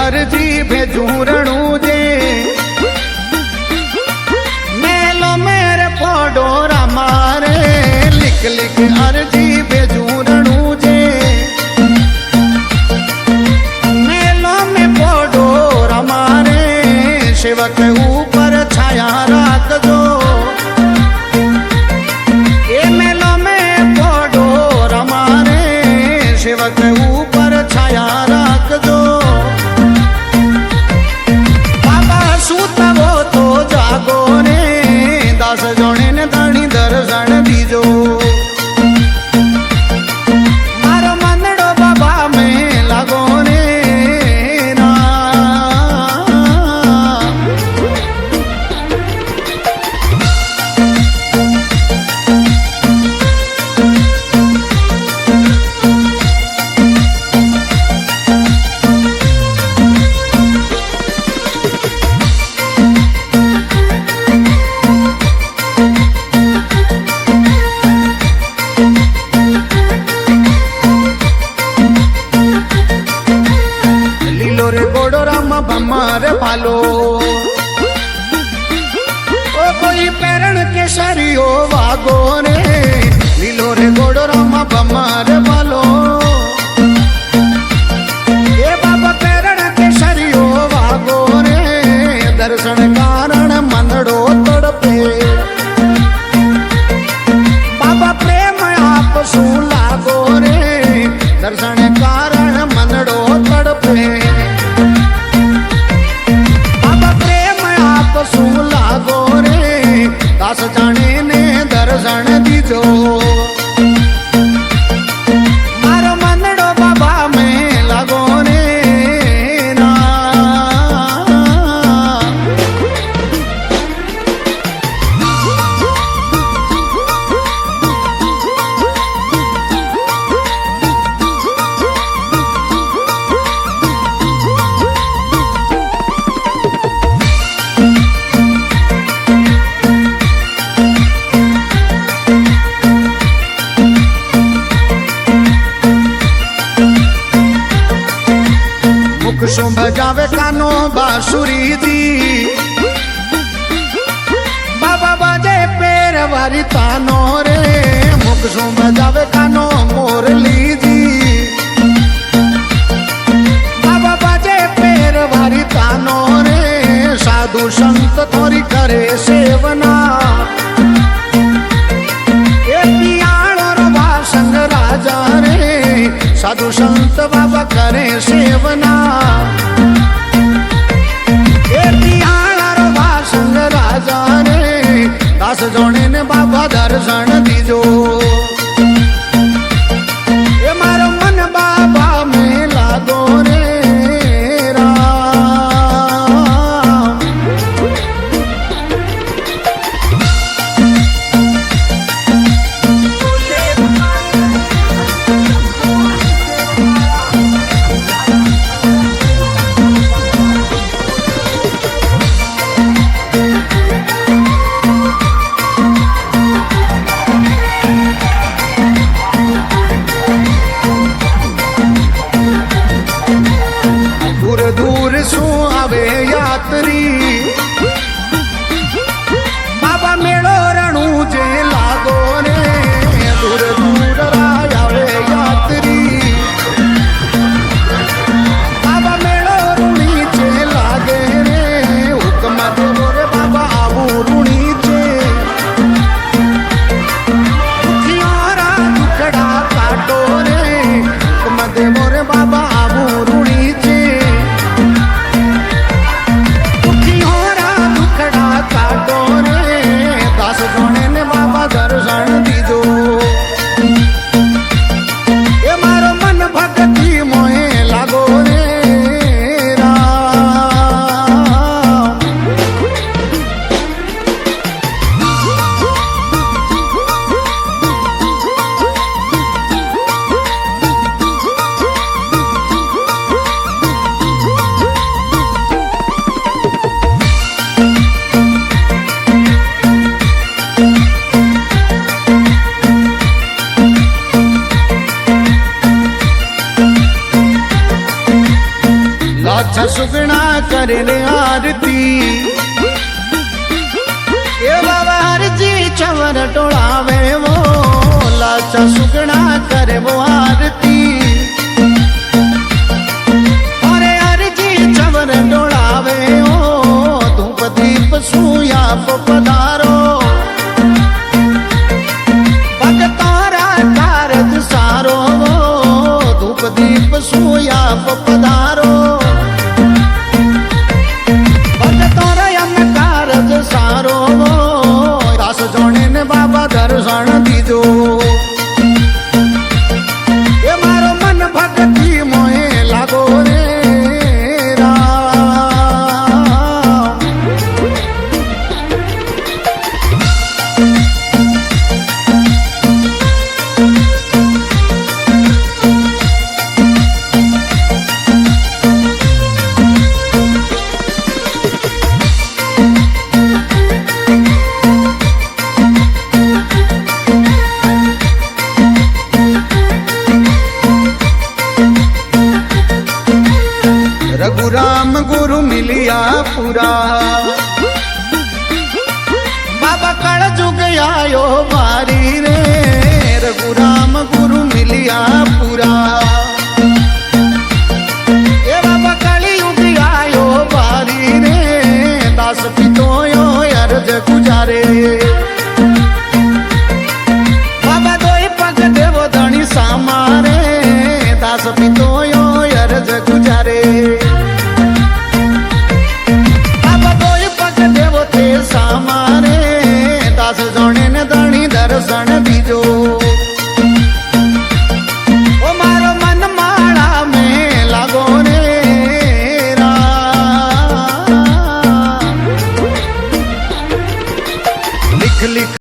अरजी भेजू रणू जे मेलो मेरे पोडोरा मारे लिख लिख अरजी भेजू रणू जे मेलो में पोडोरा मारे सेवक ऊपर छाया राख दो ये मेलो में पोडोरा मारे सेवक ऊपर छाया राख दो बाबा सूतवो तो जागो ने 10 जणे ने धणी दर्शन दीजो मारो मंदड़ो बाबा में लागो ने भमारे भालो ओ कोई पैरण के शरियो वागो रे लीलो रे गोड़ो रामा भमारे भालो ये बाबा पैरण के शरियो वागो रे दर्शन कारण मंदड़ो तड़पे बाबा प्रेम आप सू लागो रे दर्शन कारण मंदड़ो तड़पे सू लागो रे 10 जणे ने दर्शन दीजो मारो मंदड़ो बाबा में लागो रे मुख बजावे कानो बांसुरी दी बाबा बाजे पैर वारी तानो रे मुख बजावे कानो मोरली दी बाबा बाजे पैर वारी तानो रे साधु संत थोड़ी करे सेवना ए पियाणो रवा संग राजा रे साधु संत बाबा करे सेवना ए पियाणा रवा संग राजा रे 10 जणे ने बाबा दर्शन दीजो ए मारो मन बाबा में लागो रे बाबा मेड़ो रणू जे लागो रे दूर दूर आवे यात्री बाबा मेड़ो रुणी जे लागे रे हुक्म देवो रे बाबा आबू रुणी जे जियारा दुखड़ा काटो रे हुक्म देवो रे बाबा आबू रुणी जे लाचा सुगना करे आरती ए बाबा हरजी चवर टोलावे वो लाचा सुगना करे वो आरती अरे हरजी चवर टोलावे ओ धूप दीप सूया पधारो भगतारा कारज सारो धूप दीप सूया पधारो भगतारा यम कारज सारो दास जोने ने बाबा दर्शन दीजो ये मारो मन भक्ति मोहे लागो रे राम। रघुराम गुरु मिलिया पूरा बाबा कड़ जुग आयो बारी रे रघुराम गुरु मिलिया पूरा ए बाबा कड़ी युग आयो बारी रे दास पितो यो अर्ज गुजारे बाबा दोई पग देवो धनी सामारे दास पितो यो अर्ज गुजारे सामारे दास जोने ने धनी दर्शन दीजो ओ मारो मन माड़ा में लागो रे राम। लिख लिख